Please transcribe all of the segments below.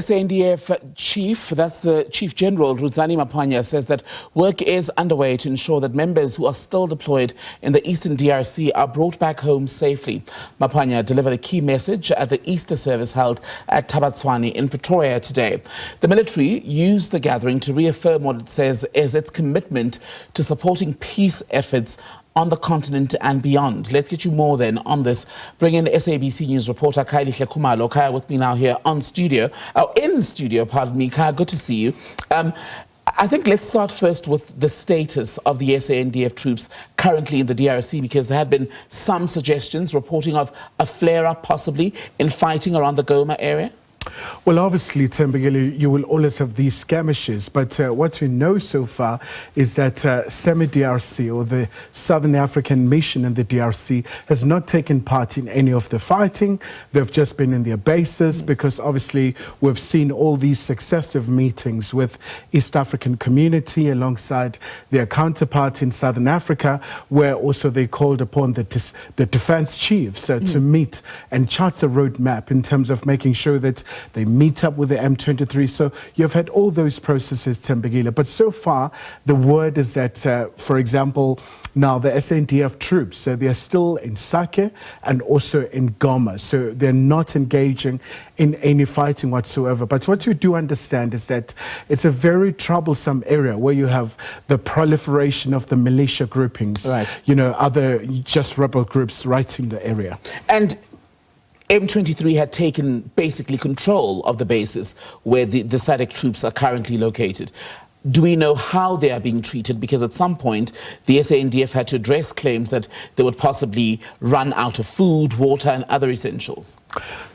SANDF chief, that's the Chief General, Rudzani Maphwanya, says that work is underway to ensure that members who are still deployed in the Eastern DRC are brought back home safely. Maphwanya delivered a key message at the Easter service held at Thaba Tshwane in Pretoria today. The military used the gathering to reaffirm what it says is its commitment to supporting peace efforts on the continent and beyond. Let's get you more then on this. Bring in SABC News reporter Khayelihle Khumalo. Kaya with me now here in studio, pardon me. Kaya, good to see you. I think let's start first with the status of the SANDF troops currently in the DRC, because there have been some suggestions reporting of a flare-up possibly in fighting around the Goma area. Well, obviously, Thembekile, you will always have these skirmishes, but what we know so far is that SAMI-DRC, or the Southern African Mission in the DRC, has not taken part in any of the fighting. They've just been in their bases, because obviously we've seen all these successive meetings with East African community alongside their counterparts in Southern Africa, where also they called upon the defense chiefs to meet and chart a roadmap in terms of making sure that they meet up with the M23. So you've had all those processes, Thembekile. But so far, the word is that, for example, now the SANDF troops, they're still in Sake and also in Goma. So they're not engaging in any fighting whatsoever. But what you do understand is that it's a very troublesome area where you have the proliferation of the militia groupings, right. You know, other just rebel groups right in the area. And M23 had taken basically control of the bases where the SADC troops are currently located. Do we know how they are being treated? Because at some point, the SANDF had to address claims that they would possibly run out of food, water and other essentials.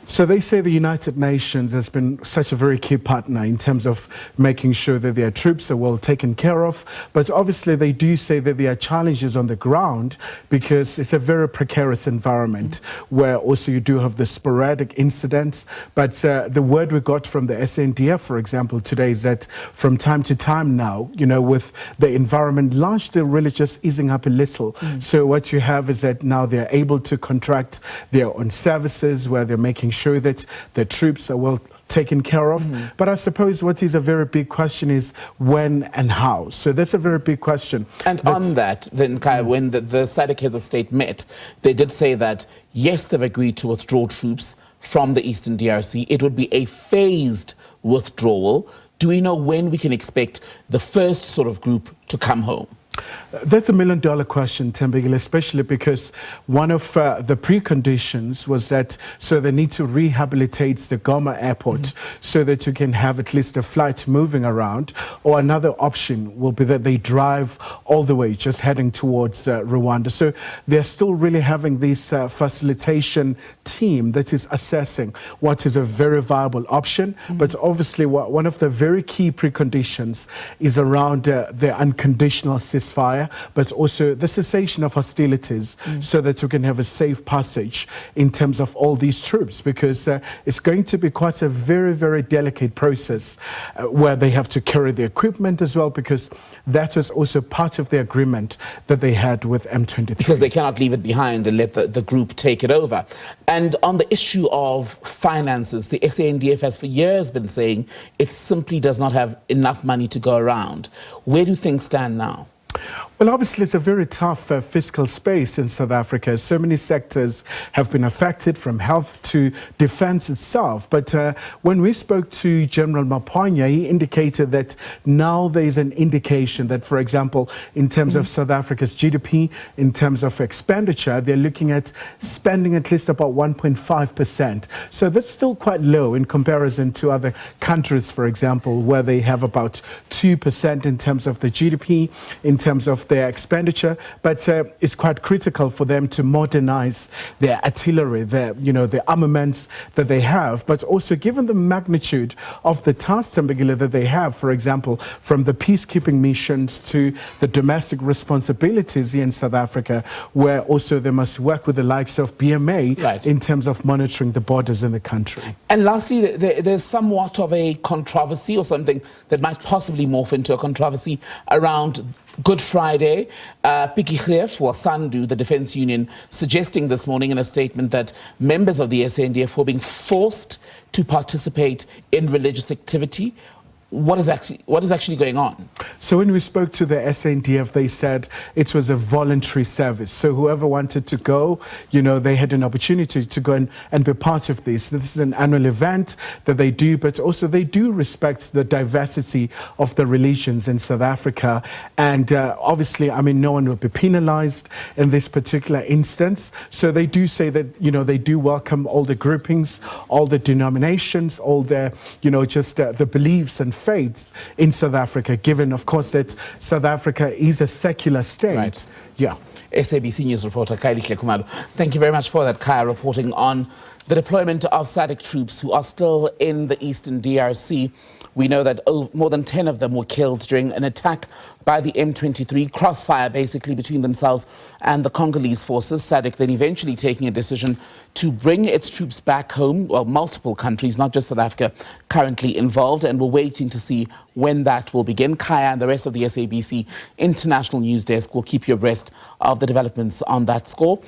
So they say the United Nations has been such a very key partner in terms of making sure that their troops are well taken care of. But obviously they do say that there are challenges on the ground, because it's a very precarious environment where also you do have the sporadic incidents. But the word we got from the SANDF, for example, today is that from time to time now, you know, with the environment largely really just easing up a little. So what you have is that now they're able to contract their own services where they're making sure that the troops are well taken care of. But I suppose what is a very big question is when and how. So that's a very big question. And on that, then, Kai, when the SADC heads of state met, they did say that, yes, they've agreed to withdraw troops from the Eastern DRC. It would be a phased withdrawal. Do we know when we can expect the first sort of group to come home? That's $1 million question, Thembekile, especially because one of the preconditions was that they need to rehabilitate the Goma airport so that you can have at least a flight moving around, or another option will be that they drive all the way, just heading towards Rwanda. So they're still really having this facilitation team that is assessing what is a very viable option. But obviously one of the very key preconditions is around the unconditional ceasefire, but also the cessation of hostilities, so that you can have a safe passage in terms of all these troops, because it's going to be quite a very, very delicate process where they have to carry the equipment as well, because that is also part of the agreement that they had with M23. Because they cannot leave it behind and let the group take it over. And on the issue of finances, the SANDF has for years been saying it simply does not have enough money to go around. Where do things stand now? Well, obviously, it's a very tough fiscal space in South Africa. So many sectors have been affected, from health to defense itself. But when we spoke to General Maphwanya, he indicated that now there is an indication that, for example, in terms of South Africa's GDP, in terms of expenditure, they're looking at spending at least about 1.5%. So that's still quite low in comparison to other countries, for example, where they have about 2% in terms of the GDP, in terms of their expenditure. But it's quite critical for them to modernize their artillery, the armaments that they have. But also, given the magnitude of the tasks that they have, for example, from the peacekeeping missions to the domestic responsibilities here in South Africa, where also they must work with the likes of BMA in terms of monitoring the borders in the country. And lastly, there's somewhat of a controversy, or something that might possibly morph into a controversy, around Good Friday. Khayelihle or SANDF, the defense union, suggesting this morning in a statement that members of the SANDF were being forced to participate in religious activity. What is actually going on? So when we spoke to the SANDF, they said it was a voluntary service. So whoever wanted to go, they had an opportunity to go and be part of this. This is an annual event that they do, but also they do respect the diversity of the religions in South Africa. And obviously, no one will be penalized in this particular instance. So they do say that, they do welcome all the groupings, all the denominations, all the, just the beliefs and faiths in South Africa, given, of course, that South Africa is a secular state. Right. Yeah. SABC News reporter Khayelihle Khumalo. Thank you very much for that, Kaya, reporting on the deployment of SADC troops who are still in the Eastern DRC. We know that more than 10 of them were killed during an attack by the M23, crossfire basically between themselves and the Congolese forces. SADC then eventually taking a decision to bring its troops back home. Well, multiple countries, not just South Africa, currently involved, and we're waiting to see when that will begin. Kaya and the rest of the SABC International News Desk will keep you abreast of the developments on that score.